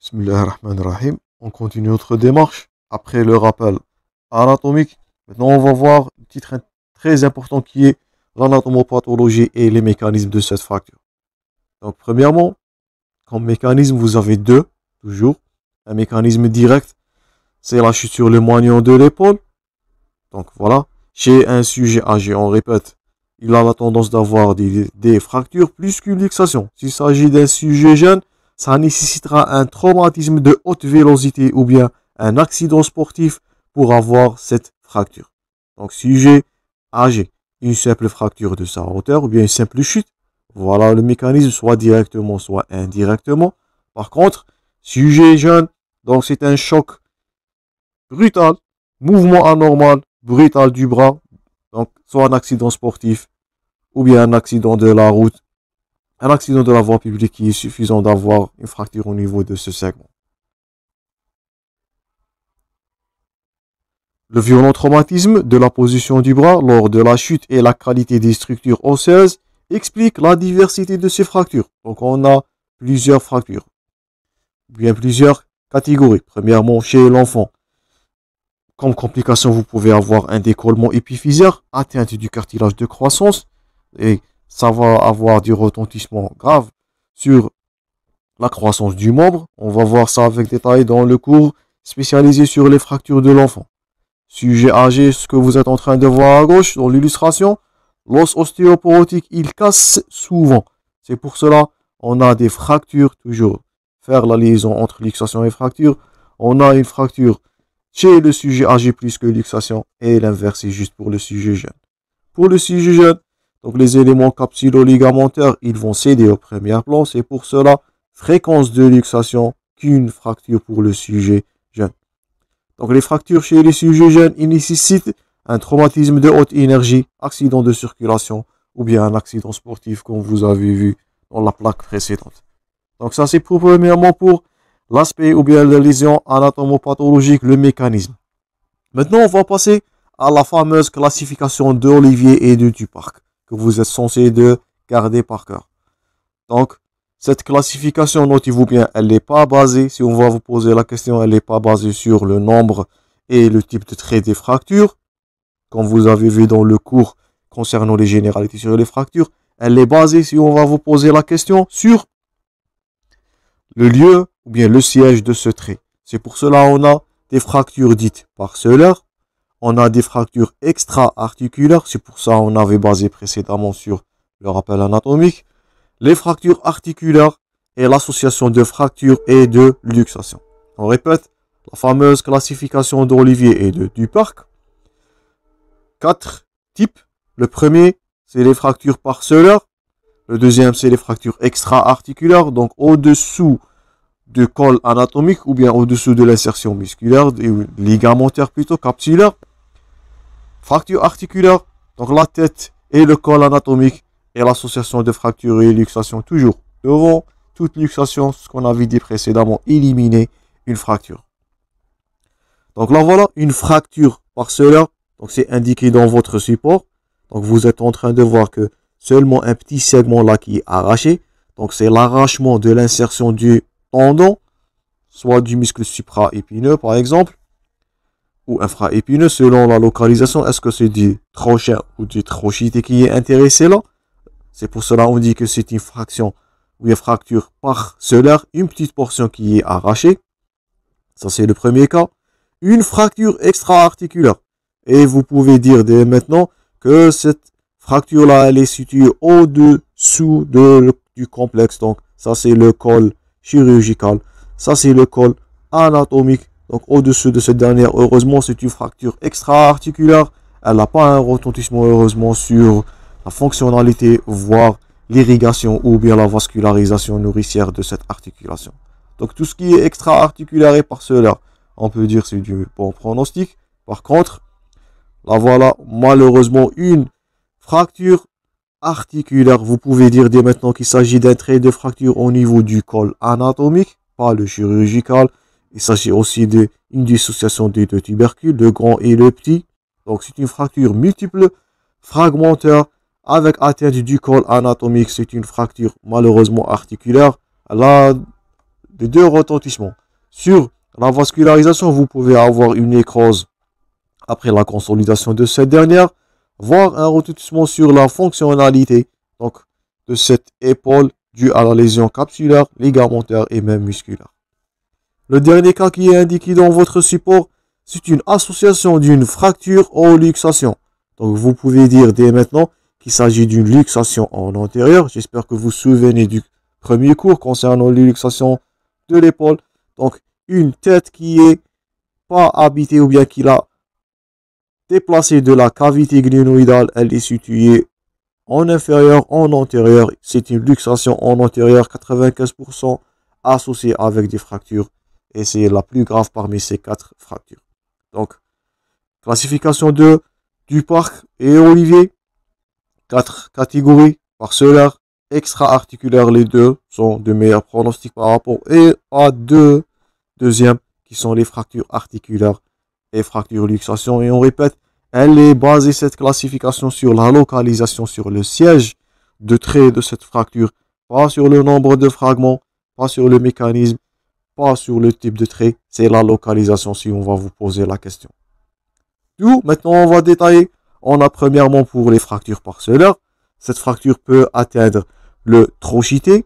Bismillahirrahmanirrahim. On continue notre démarche. Après le rappel anatomique, maintenant on va voir un titre très important qui est l'anatomopathologie et les mécanismes de cette fracture. Donc premièrement, comme mécanisme, vous avez deux, toujours. Un mécanisme direct, c'est la chute sur le moignon de l'épaule. Donc voilà, chez un sujet âgé, on répète, il a la tendance d'avoir des fractures plus qu'une luxation. S'il s'agit d'un sujet jeune, ça nécessitera un traumatisme de haute vélocité ou bien un accident sportif pour avoir cette fracture. Donc sujet âgé, une simple fracture de sa hauteur ou bien une simple chute. Voilà le mécanisme, soit directement, soit indirectement. Par contre, sujet jeune, donc c'est un choc brutal, mouvement anormal, brutal du bras, donc soit un accident sportif ou bien un accident de la route, un accident de la voie publique qui est suffisant d'avoir une fracture au niveau de ce segment. Le violent traumatisme de la position du bras lors de la chute et la qualité des structures osseuses explique la diversité de ces fractures. Donc on a plusieurs fractures, bien plusieurs catégories. Premièrement, chez l'enfant, comme complication, vous pouvez avoir un décollement épiphysaire, atteinte du cartilage de croissance, et ça va avoir du retentissement grave sur la croissance du membre. On va voir ça avec détail dans le cours spécialisé sur les fractures de l'enfant. Sujet âgé, ce que vous êtes en train de voir à gauche dans l'illustration, l'os ostéoporotique, il casse souvent. C'est pour cela on a des fractures toujours. Faire la liaison entre luxation et fracture, on a une fracture chez le sujet âgé plus que luxation et l'inverse est juste pour le sujet jeune. Pour le sujet jeune, donc les éléments capsulo-ligamentaires, ils vont céder au premier plan. C'est pour cela fréquence de luxation qu'une fracture pour le sujet jeune. Donc les fractures chez les sujets jeunes, ils nécessitent un traumatisme de haute énergie, accident de circulation ou bien un accident sportif comme vous avez vu dans la plaque précédente. Donc ça c'est premièrement pour l'aspect ou bien la lésion anatomopathologique, le mécanisme. Maintenant on va passer à la fameuse classification d'Olivier et de Duparc que vous êtes censé de garder par cœur. Donc cette classification, notez-vous bien, elle n'est pas basée, si on va vous poser la question, elle n'est pas basée sur le nombre et le type de trait des fractures, comme vous avez vu dans le cours concernant les généralités sur les fractures. Elle est basée, si on va vous poser la question, sur le lieu ou bien le siège de ce trait. C'est pour cela on a des fractures dites parcellaires, on a des fractures extra-articulaires, c'est pour ça on avait basé précédemment sur le rappel anatomique, les fractures articulaires et l'association de fractures et de luxation. On répète, la fameuse classification d'Olivier et de Duparc. 4 types. Le premier, c'est les fractures parcellaires. Le deuxième, c'est les fractures extra-articulaires, donc au-dessous du col anatomique ou bien au-dessous de l'insertion musculaire, ligamentaire plutôt, capsulaire. Fracture articulaire, donc la tête et le col anatomique et l'association de fracture et luxation toujours. Devant toute luxation, ce qu'on avait dit précédemment, éliminer une fracture. Donc là voilà, une fracture parcellaire, donc c'est indiqué dans votre support. Donc vous êtes en train de voir que seulement un petit segment là qui est arraché. Donc c'est l'arrachement de l'insertion du tendon, soit du muscle supra-épineux par exemple, ou infra-épineux selon la localisation. Est-ce que c'est du trochin ou du trochité qui est intéressé là? C'est pour cela qu'on dit que c'est une fraction ou une fracture parcellaire, une petite portion qui est arrachée. Ça c'est le premier cas. Une fracture extra-articulaire. Et vous pouvez dire dès maintenant que cette fracture-là, elle est située au-dessous du complexe. Donc ça c'est le col chirurgical. Ça c'est le col anatomique. Donc au-dessus de cette dernière, heureusement, c'est une fracture extra-articulaire. Elle n'a pas un retentissement, heureusement, sur la fonctionnalité, voire l'irrigation ou bien la vascularisation nourricière de cette articulation. Donc tout ce qui est extra-articulaire et parcellaire, on peut dire c'est du bon pronostic. Par contre, là voilà, malheureusement, une fracture articulaire. Vous pouvez dire dès maintenant qu'il s'agit d'un trait de fracture au niveau du col anatomique, pas le chirurgical. Il s'agit aussi d'une dissociation des deux tubercules, le grand et le petit. Donc c'est une fracture multiple, fragmentaire, avec atteinte du col anatomique. C'est une fracture malheureusement articulaire. Elle a les deux retentissements. Sur la vascularisation, vous pouvez avoir une nécrose après la consolidation de cette dernière, voire un retentissement sur la fonctionnalité donc, de cette épaule due à la lésion capsulaire, ligamentaire et même musculaire. Le dernier cas qui est indiqué dans votre support, c'est une association d'une fracture aux luxations. Donc vous pouvez dire dès maintenant qu'il s'agit d'une luxation en antérieur. J'espère que vous vous souvenez du premier cours concernant les luxations de l'épaule. Donc une tête qui est pas habitée ou bien qui l'a déplacée de la cavité glénoïdale, elle est située en inférieur, en antérieur. C'est une luxation en antérieur, 95% associée avec des fractures. Et c'est la plus grave parmi ces 4 fractures. Donc, classification du parc et Olivier. 4 catégories, parcellaire, extra-articulaire. Les deux sont de meilleurs pronostics par rapport à deuxièmes qui sont les fractures articulaires et fractures luxation. Et on répète, elle est basée cette classification sur la localisation, sur le siège de trait de cette fracture, pas sur le nombre de fragments, pas sur le mécanisme, pas sur le type de trait, c'est la localisation si on va vous poser la question. Maintenant on va détailler. On a premièrement pour les fractures parcellaires, cette fracture peut atteindre le trochité,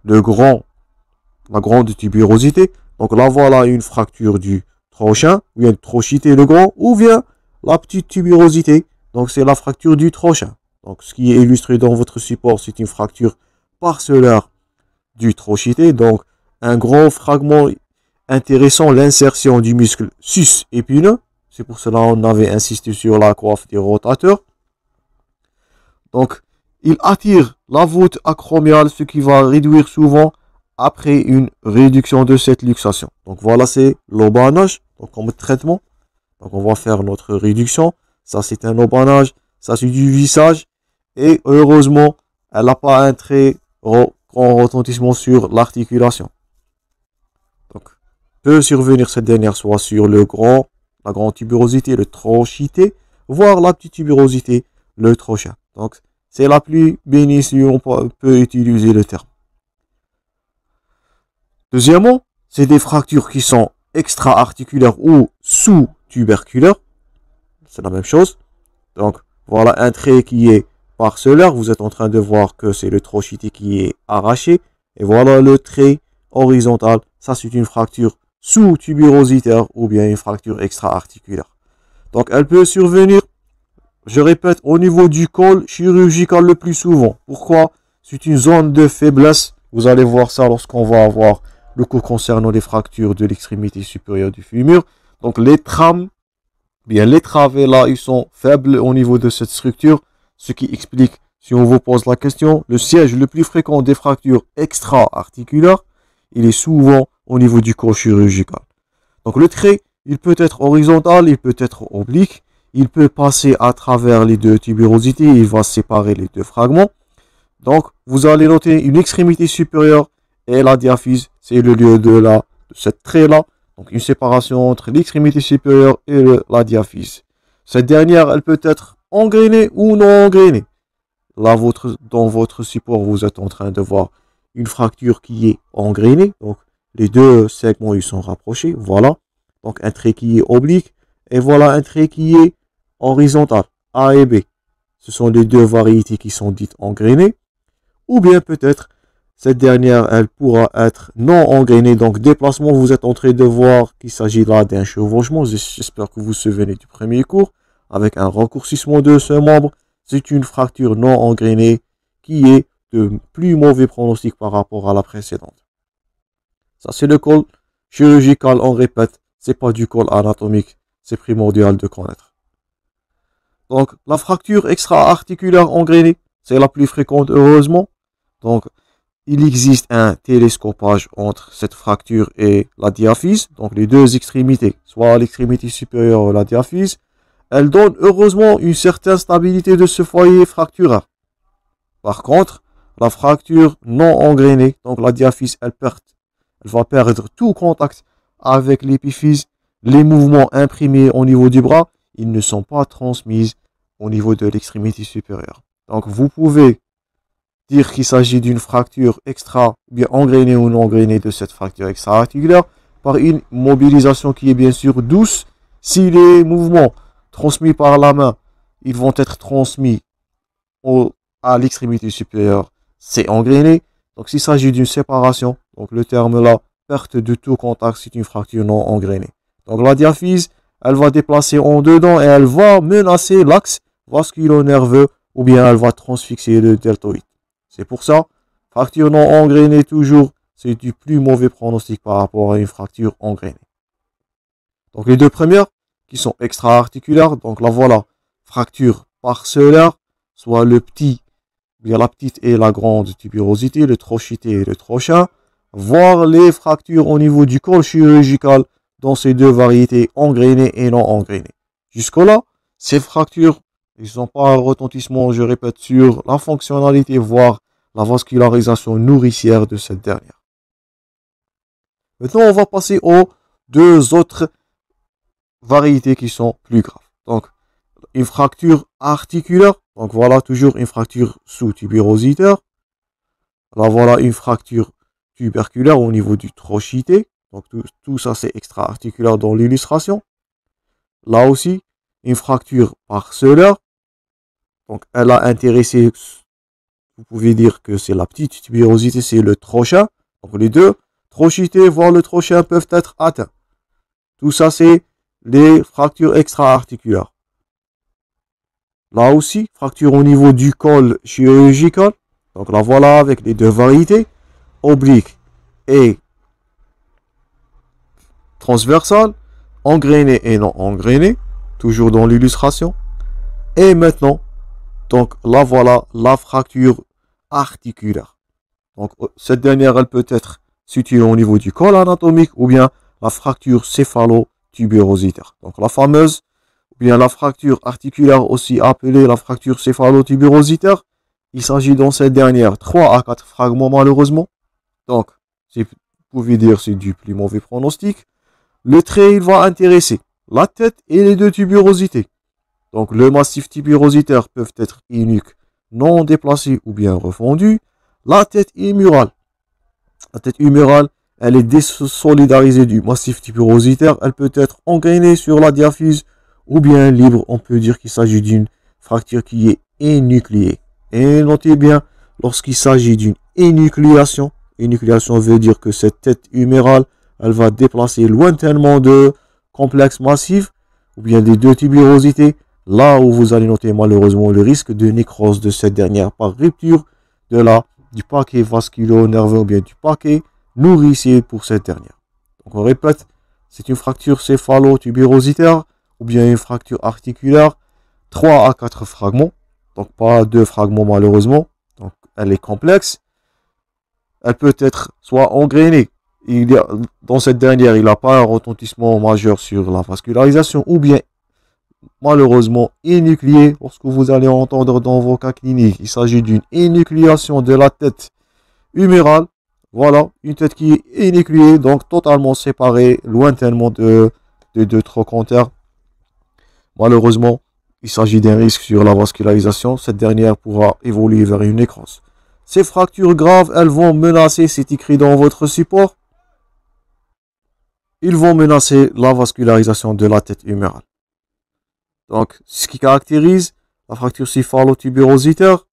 la grande tubérosité. Donc là voilà une fracture du trochin, ou bien trochité le grand, ou bien la petite tubérosité. Donc c'est la fracture du trochin. Donc ce qui est illustré dans votre support, c'est une fracture parcellaire du trochité. Donc un grand fragment intéressant, l'insertion du muscle sus-épineux. C'est pour cela qu'on avait insisté sur la coiffe des rotateurs. Donc, il attire la voûte acromiale, ce qui va réduire souvent après une réduction de cette luxation. Donc voilà, c'est l'aubanage, donc comme traitement. Donc on va faire notre réduction. Ça c'est un aubanage, ça c'est du vissage. Et heureusement, elle n'a pas un très grand retentissement sur l'articulation. Donc, peut survenir cette dernière soit sur la grande tubérosité, le trochité, voire la petite tubérosité, le trochin. Donc, c'est la plus bénie si on peut utiliser le terme. Deuxièmement, c'est des fractures qui sont extra-articulaires ou sous-tuberculaires. C'est la même chose. Donc, voilà un trait qui est parcellaire. Vous êtes en train de voir que c'est le trochité qui est arraché. Et voilà le trait horizontal. Ça, c'est une fracture sous-tubérositaire ou bien une fracture extra-articulaire. Donc, elle peut survenir, je répète, au niveau du col chirurgical le plus souvent. Pourquoi? C'est une zone de faiblesse. Vous allez voir ça lorsqu'on va avoir le cours concernant les fractures de l'extrémité supérieure du fémur. Donc, les trames, bien les travées là, ils sont faibles au niveau de cette structure. Ce qui explique, si on vous pose la question, le siège le plus fréquent des fractures extra-articulaires, il est souvent au niveau du corps chirurgical. Donc le trait, il peut être horizontal, il peut être oblique, il peut passer à travers les deux tubérosités, il va séparer les deux fragments. Donc vous allez noter une extrémité supérieure et la diaphyse, c'est le lieu de cette trait-là. Donc une séparation entre l'extrémité supérieure et la diaphyse. Cette dernière, elle peut être engrainée ou non engrainée. Là, dans votre support, vous êtes en train de voir une fracture qui est engrainée. Donc, les deux segments, ils sont rapprochés. Voilà. Donc, un trait qui est oblique. Et voilà un trait qui est horizontal. A et B. Ce sont les deux variétés qui sont dites engrainées. Ou bien peut-être, cette dernière, elle pourra être non engrainée. Donc, déplacement, vous êtes en train de voir qu'il s'agit là d'un chevauchement. J'espère que vous vous souvenez du premier cours. Avec un raccourcissement de ce membre. C'est une fracture non engrainée qui est de plus mauvais pronostic par rapport à la précédente. Ça, c'est le col chirurgical, on répète, c'est pas du col anatomique, c'est primordial de connaître. Donc, la fracture extra-articulaire engrainée, c'est la plus fréquente, heureusement. Donc, il existe un télescopage entre cette fracture et la diaphyse, donc les deux extrémités, soit l'extrémité supérieure ou la diaphyse, elle donne heureusement une certaine stabilité de ce foyer fracturaire. Par contre, la fracture non engrainée, donc la diaphyse, elle va perdre tout contact avec l'épiphyse. Les mouvements imprimés au niveau du bras, ils ne sont pas transmis au niveau de l'extrémité supérieure. Donc, vous pouvez dire qu'il s'agit d'une fracture extra, bien engrainée ou non engrainée de cette fracture extra-articulaire par une mobilisation qui est bien sûr douce. Si les mouvements transmis par la main, ils vont être transmis à l'extrémité supérieure, c'est engrainé. Donc s'il s'agit d'une séparation, donc le terme là, perte de tout contact, c'est une fracture non engrainée. Donc la diaphyse, elle va déplacer en dedans et elle va menacer l'axe vasculo-nerveux ou bien elle va transfixer le deltoïde. C'est pour ça, fracture non engrainée toujours, c'est du plus mauvais pronostic par rapport à une fracture engrainée. Donc les deux premières qui sont extra-articulaires, donc la voilà, fracture parcellaire, soit le petit, bien la petite et la grande tuberosité, le trochité et le trochin, voire les fractures au niveau du col chirurgical dans ces deux variétés engrainées et non engrainées. Jusque-là, ces fractures, ils n'ont pas un retentissement, je répète, sur la fonctionnalité, voire la vascularisation nourricière de cette dernière. Maintenant, on va passer aux deux autres variétés qui sont plus graves. Donc, une fracture articulaire, donc voilà toujours une fracture sous-tubérositaire. Là, voilà une fracture tuberculaire au niveau du trochité. Donc, tout ça, c'est extra-articulaire dans l'illustration. Là aussi, une fracture parcellaire. Donc, elle a intéressé, vous pouvez dire que c'est la petite tubérosité, c'est le trochin. Donc, les deux, trochité, voire le trochin, peuvent être atteints. Tout ça, c'est les fractures extra-articulaires. Là aussi, fracture au niveau du col chirurgical. Donc là, voilà, avec les deux variétés, oblique et transversale, engrainée et non engrainée, toujours dans l'illustration. Et maintenant, donc là, voilà, la fracture articulaire. Donc cette dernière, elle peut être située au niveau du col anatomique ou bien la fracture céphalo-tubérositaire. Donc la fameuse, ou bien la fracture articulaire aussi appelée la fracture céphalo-tubérositaire. Il s'agit dans cette dernière 3 à 4 fragments malheureusement. Donc, vous pouvez dire c'est du plus mauvais pronostic. Le trait, il va intéresser la tête et les deux tubérosités. Donc, le massif tubérositaire peut être unique, non déplacé ou bien refondu. La tête humérale. La tête humérale, elle est désolidarisée du massif tubérositaire. Elle peut être engrainée sur la diaphyse ou bien libre. On peut dire qu'il s'agit d'une fracture qui est énucléée. Et notez bien, lorsqu'il s'agit d'une énucléation, énucléation veut dire que cette tête humérale, elle va déplacer lointainement de complexes massifs ou bien des deux tubérosités, là où vous allez noter malheureusement le risque de nécrose de cette dernière par rupture du paquet vasculo-nerveux ou bien du paquet nourricier pour cette dernière. Donc on répète, c'est une fracture céphalo-tubérositaire ou bien une fracture articulaire, 3 à 4 fragments. Donc pas 2 fragments malheureusement. Donc elle est complexe. Elle peut être soit engrainée. Dans cette dernière, il n'a pas un retentissement majeur sur la vascularisation. Ou bien malheureusement énucléée. Lorsque vous allez entendre dans vos cas cliniques, il s'agit d'une énucléation de la tête humérale. Voilà, une tête qui est énucléée, donc totalement séparée, lointainement de deux trochantères. Malheureusement, il s'agit d'un risque sur la vascularisation. Cette dernière pourra évoluer vers une nécrose. Ces fractures graves, elles vont menacer, c'est écrit dans votre support, ils vont menacer la vascularisation de la tête humérale. Donc, ce qui caractérise la fracture céphalo-tubérositaire,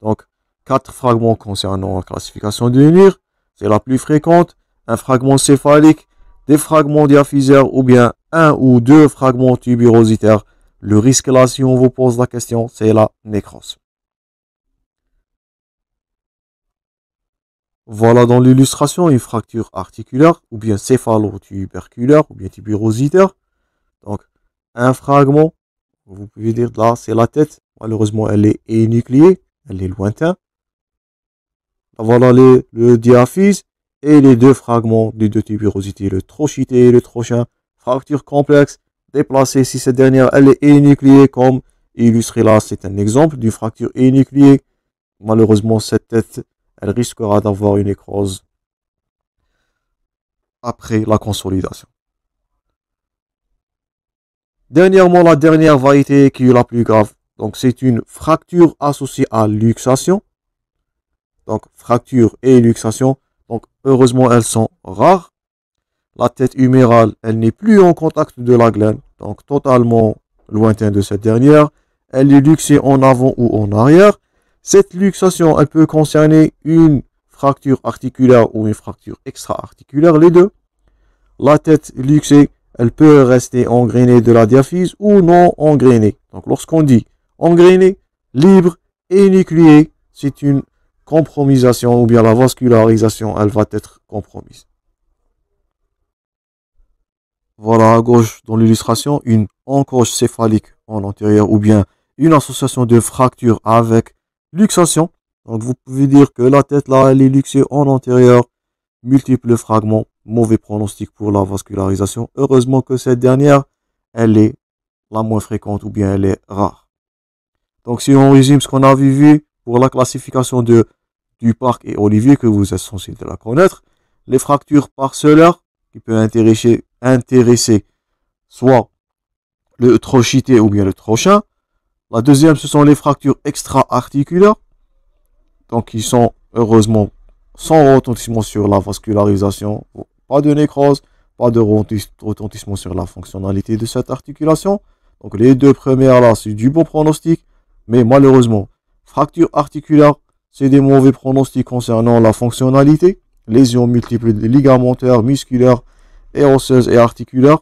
donc 4 fragments concernant la classification de NIR, c'est la plus fréquente, un fragment céphalique, des fragments diaphysaires ou bien 1 ou 2 fragments tubérositaires. Le risque là, si on vous pose la question, c'est la nécrose. Voilà dans l'illustration une fracture articulaire ou bien céphalo-tuberculaire ou bien tubérositaire. Donc, un fragment, vous pouvez dire là, c'est la tête. Malheureusement, elle est énucléée, elle est lointaine. Voilà le diaphyse et les deux fragments des deux tubérosités, le trochité et le trochin. Fracture complexe, déplacée si cette dernière elle est énucléée comme illustré là, c'est un exemple d'une fracture énucléée. Malheureusement, cette tête, elle risquera d'avoir une nécrose après la consolidation. Dernièrement, la dernière variété qui est la plus grave. Donc, c'est une fracture associée à luxation. donc fracture et luxation. Donc heureusement, elles sont rares. La tête humérale, elle n'est plus en contact de la glène, donc totalement lointain de cette dernière. Elle est luxée en avant ou en arrière. Cette luxation, elle peut concerner une fracture articulaire ou une fracture extra-articulaire, les deux. La tête luxée, elle peut rester engrainée de la diaphyse ou non engrainée. Donc lorsqu'on dit engrainée, libre et nucléée, c'est une compromisation ou bien la vascularisation, elle va être compromise. Voilà à gauche dans l'illustration une encoche céphalique en antérieur ou bien une association de fractures avec luxation. Donc vous pouvez dire que la tête là, elle est luxée en antérieur, multiples fragments, mauvais pronostic pour la vascularisation. Heureusement que cette dernière, elle est la moins fréquente ou bien elle est rare. Donc si on résume ce qu'on a vu pour la classification de Duparc et Olivier, que vous êtes censé de la connaître, les fractures parcellaires qui peuvent intéresser soit le trochité ou bien le trochin. La deuxième, ce sont les fractures extra-articulaires, donc qui sont heureusement sans retentissement sur la vascularisation, pas de nécrose, pas de retentissement sur la fonctionnalité de cette articulation. Donc les deux premières là, c'est du bon pronostic, mais malheureusement, fracture articulaire, c'est des mauvais pronostics concernant la fonctionnalité, lésions multiples ligamentaires, musculaires et osseuses et articulaires.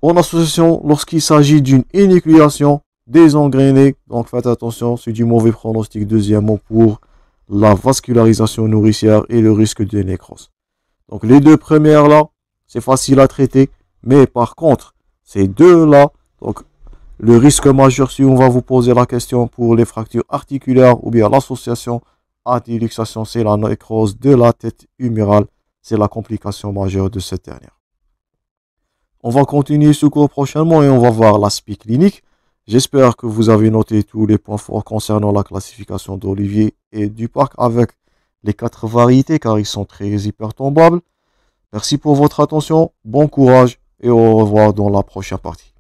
En association, lorsqu'il s'agit d'une énucléation désengrainée, donc faites attention, c'est du mauvais pronostic deuxièmement pour la vascularisation nourricière et le risque de nécrose. Donc les deux premières là, c'est facile à traiter, mais par contre, ces deux là, donc le risque majeur, si on va vous poser la question pour les fractures articulaires ou bien l'association à des luxations, c'est la nécrose de la tête humérale, c'est la complication majeure de cette dernière. On va continuer ce cours prochainement et on va voir l'aspect clinique. J'espère que vous avez noté tous les points forts concernant la classification d'Olivier et Duparc avec les 4 variétés car ils sont très hypertombables. Merci pour votre attention, bon courage et au revoir dans la prochaine partie.